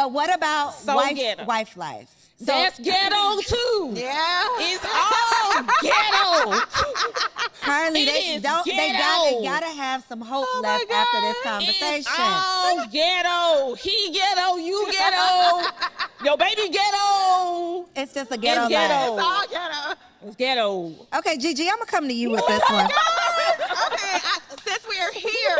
But what about ghetto. wife life? So, That's ghetto too. Yeah. It's all ghetto. Carly, they gotta have some hope left after this It's conversation. all ghetto. He ghetto, you ghetto. Your baby ghetto. It's just a ghetto It's ghetto. life. It's all ghetto. It's ghetto. Okay, Gigi, I'm gonna come to you with this one. Okay, since we're here.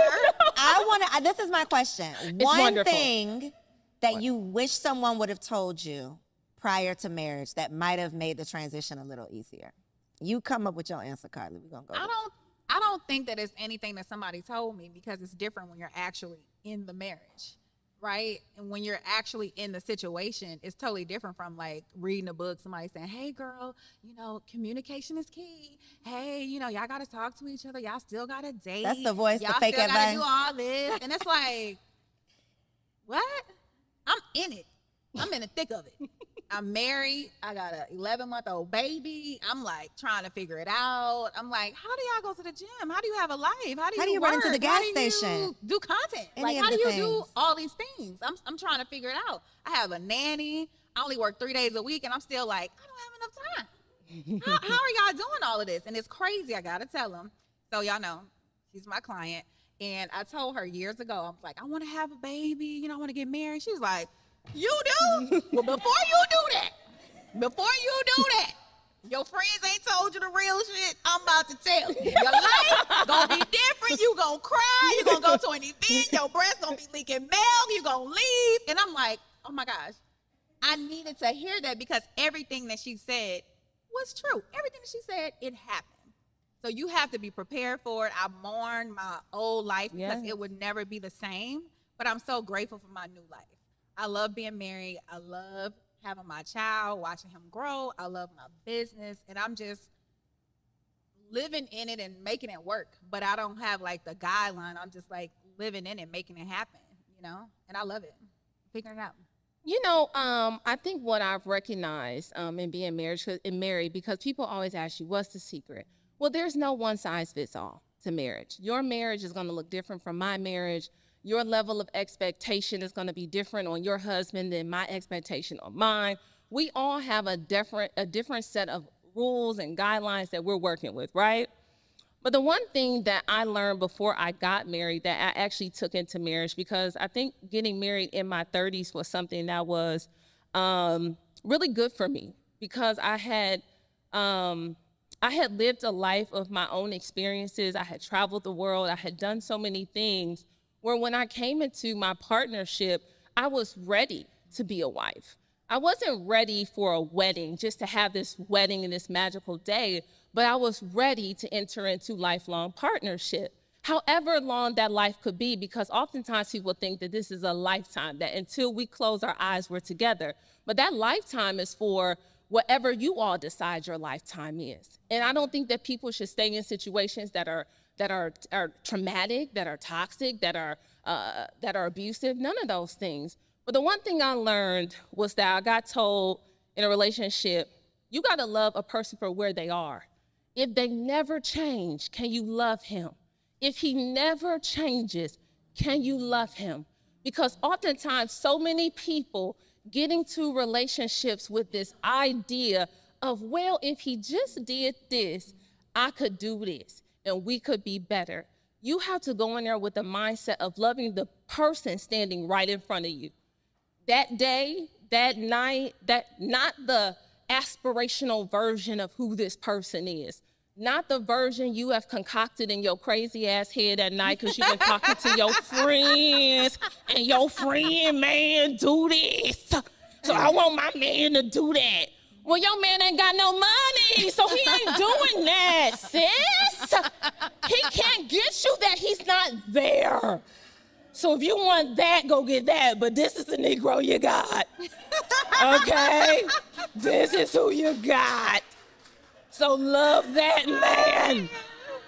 This is my question. It's One wonderful. thing that you wish someone would have told you prior to marriage that might have made the transition a little easier. You come up with your answer, Carly. We're gonna go. I don't think that it's anything that somebody told me, because it's different when you're actually in the marriage, right? And when you're actually in the situation, it's totally different from like reading a book, somebody saying, hey girl, communication is key. Hey, y'all gotta talk to each other. Y'all still gotta date. That's the voice, y'all the fake still advice. gotta do all this. And it's like, what? I'm in it. I'm in the thick of it. I'm married. I got an 11-month-old baby. I'm like trying to figure it out. I'm like, how do y'all go to the gym? How do you have a life? How do you run into work? the gas How do you station? do content? Any of How do the you do things. all these things? I'm trying to figure it out. I have a nanny. I only work 3 days a week, and I'm still like, I don't have enough time. How are y'all doing all of this? And it's crazy. I gotta tell them. So y'all know, she's my client, and I told her years ago, I was like, I want to have a baby. I want to get married. She's like, you do? Well, before you do that, your friends ain't told you the real shit. I'm about to tell you. Your life gonna be different. You gonna cry. You gonna go to an event. Your breast gonna be leaking milk. You gonna leave. And I'm like, oh my gosh, I needed to hear that, because everything that she said was true. Everything that she said, it happened. So you have to be prepared for it. I mourned my old life because it would never be the same. But I'm so grateful for my new life. I love being married. I love having my child, watching him grow. I love my business, and I'm just living in it and making it work. But I don't have like the guideline. I'm just like living in it, making it happen, and I love it. Figuring it out. I think what I've recognized in being married, because people always ask you, what's the secret? Well, there's no one size fits all to marriage. Your marriage is going to look different from my marriage. Your level of expectation is going to be different on your husband than my expectation on mine. We all have a different set of rules and guidelines that we're working with, right? But the one thing that I learned before I got married that I actually took into marriage, because I think getting married in my 30s was something that was really good for me, because I had lived a life of my own experiences. I had traveled the world. I had done so many things where when I came into my partnership, I was ready to be a wife. I wasn't ready for a wedding, just to have this wedding and this magical day, but I was ready to enter into lifelong partnership, however long that life could be, because oftentimes people think that this is a lifetime, that until we close our eyes, we're together. But that lifetime is for whatever you all decide your lifetime is. And I don't think that people should stay in situations that are traumatic, that are toxic, that are abusive, none of those things. But the one thing I learned was that I got told in a relationship, you gotta love a person for where they are. If they never change, can you love him? If he never changes, can you love him? Because oftentimes so many people get into relationships with this idea of, well, if he just did this, I could do this and we could be better. You have to go in there with the mindset of loving the person standing right in front of you. That day, that night, not the aspirational version of who this person is. Not the version you have concocted in your crazy ass head at night because you've been talking to your friends and your friend, man, do this. So I want my man to do that. Well, your man ain't got no money, so he ain't doing that, sis. He can't get you that, he's not there. So if you want that, go get that, but this is the Negro you got, okay? This is who you got. So love that man.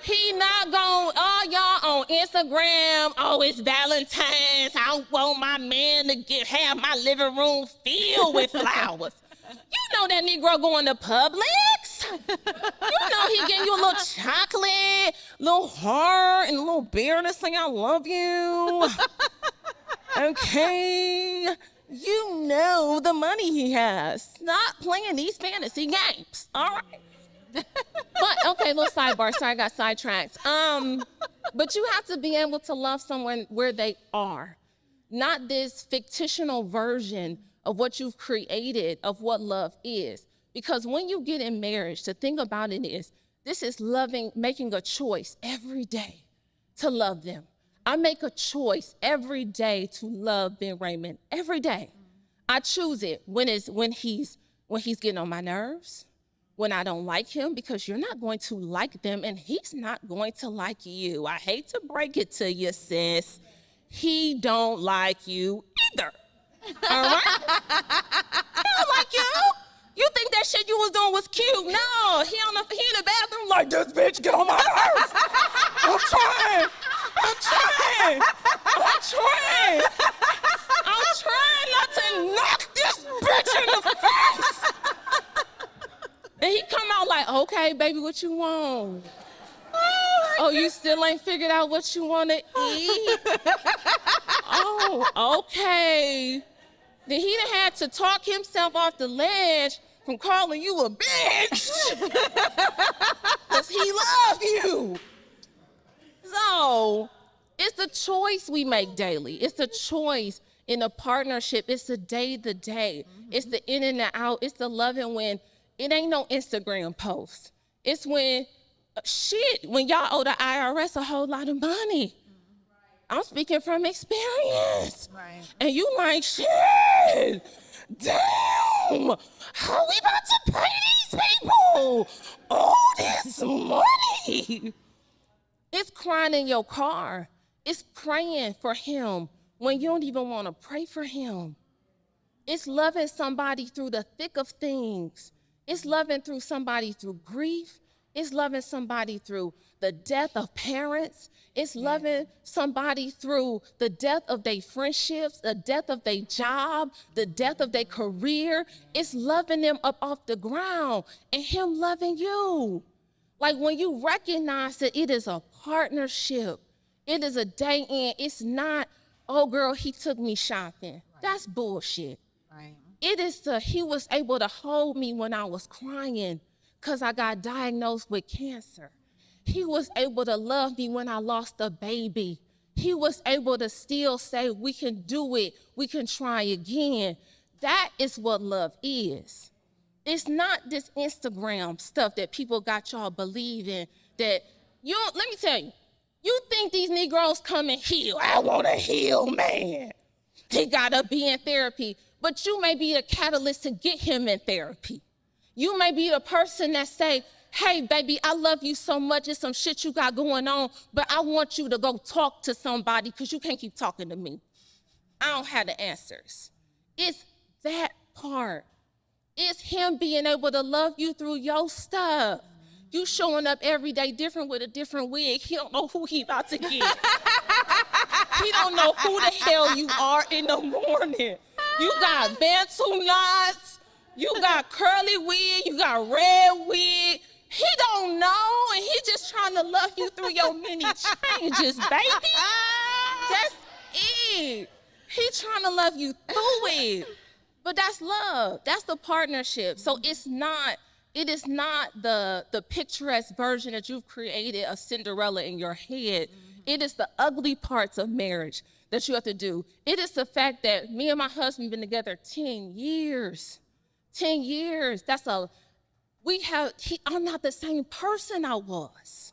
He not going, all y'all on Instagram, oh, it's Valentine's, I want my man to have my living room filled with flowers. You know that Negro going to Publix. You know he getting you a little chocolate, little heart, and a little beer to say I love you. Okay. You know the money he has. Stop playing these fantasy games. All right. But okay, little sidebar. Sorry, I got sidetracked. But you have to be able to love someone where they are, not this fictional version of what you've created of what love is. Because when you get in marriage, the thing about it is, this is loving, making a choice every day to love them. I make a choice every day to love Ben Raymond. Every day. I choose it when he's getting on my nerves, when I don't like him, because you're not going to like them and he's not going to like you. I hate to break it to you, sis. He don't like you either. All right? He don't like you. You think that shit you was doing was cute? No, he in the bathroom like, this bitch get on my nerves. I'm trying not to knock this bitch in the face. And he come out like, okay, baby, what you want? Oh, you still ain't figured out what you want to eat? Oh, okay. Then he done had to talk himself off the ledge from calling you a bitch. Because he loves you. So it's the choice we make daily. It's the choice in a partnership. It's the day-to-day. It's the in and the out. It's the loving when it ain't no Instagram post. It's when, when y'all owe the IRS a whole lot of money. I'm speaking from experience. Right. And you like, shit, damn, how we about to pay these people all this money? It's crying in your car. It's praying for him when you don't even want to pray for him. It's loving somebody through the thick of things. It's loving through somebody through grief. It's loving somebody through the death of parents. It's loving somebody through the death of their friendships, the death of their job, the death of their career. It's loving them up off the ground and him loving you. Like when you recognize that it is a partnership, it is a day in, it's not, oh girl, he took me shopping. Right. That's bullshit. Right. It is he was able to hold me when I was crying because I got diagnosed with cancer. He was able to love me when I lost a baby. He was able to still say, we can do it, we can try again. That is what love is. It's not this Instagram stuff that people got y'all believing that let me tell you, you think these Negroes come and heal. I want a heal man. He gotta be in therapy, but you may be the catalyst to get him in therapy. You may be the person that say, hey, baby, I love you so much. It's some shit you got going on, but I want you to go talk to somebody because you can't keep talking to me. I don't have the answers. It's that part. It's him being able to love you through your stuff. You showing up every day different with a different wig. He don't know who he about to get. He don't know who the hell you are in the morning. You got Bantu knots. You got curly wig. You got red wig. He don't know, and he just trying to love you through your many changes, baby. That's it. He trying to love you through it. But that's love. That's the partnership. So it is not the picturesque version that you've created of Cinderella in your head. It is the ugly parts of marriage that you have to do. It is the fact that me and my husband been together 10 years. 10 years. I'm not the same person I was.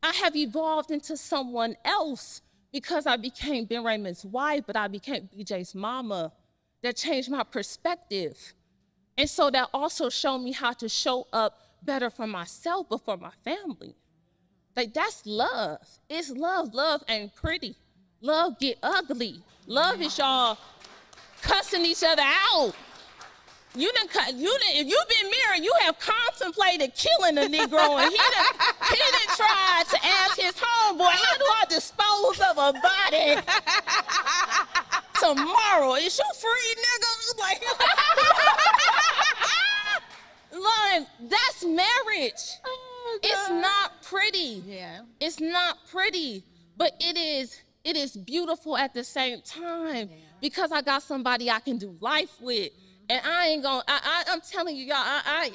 I have evolved into someone else because I became Ben Raymond's wife, but I became BJ's mama. That changed my perspective. And so that also showed me how to show up better for myself, but for my family. Like, that's love. It's love. Love ain't pretty. Love get ugly. Love is y'all cussing each other out. If you've been married, you have contemplated killing a Negro, and he done tried to ask his homeboy, how do I dispose of a body tomorrow? Is you free, nigga? Like, that's marriage. Oh, it's not pretty. Yeah. It's not pretty, but it is is beautiful at the same time because I got somebody I can do life with. And I ain't gonna, I'm telling you, y'all, I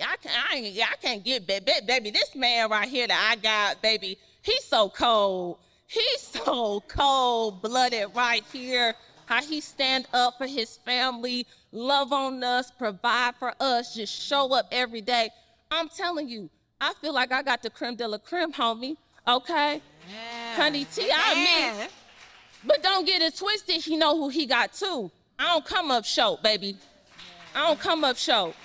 can't get, baby, this man right here that I got, baby, he's so cold. He's so cold-blooded right here. How he stand up for his family, love on us, provide for us, just show up every day. I'm telling you, I feel like I got the creme de la creme, homie, okay? Yeah. Honey, T.I. me. But don't get it twisted, he know who he got too. I don't come up short, baby. I don't come up short.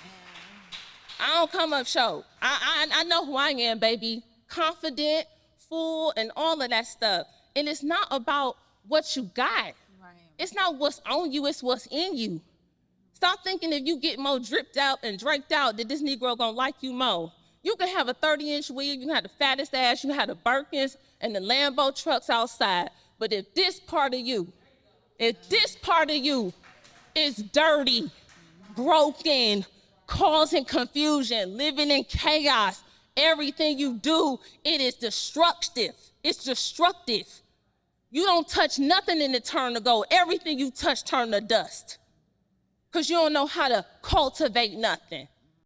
I don't come up short. I know who I am, baby. Confident, full, and all of that stuff. And it's not about what you got. It's not what's on you, it's what's in you. Stop thinking if you get more dripped out and draped out that this Negro gonna like you more. You can have a 30-inch wig, you can have the fattest ass, you can have the Birkins and the Lambo trucks outside. But if this part of you is dirty, broken, causing confusion, living in chaos, everything you do, it is destructive. It's destructive. You don't touch nothing and it turn to gold. Everything you touch turn to dust. Because you don't know how to cultivate nothing.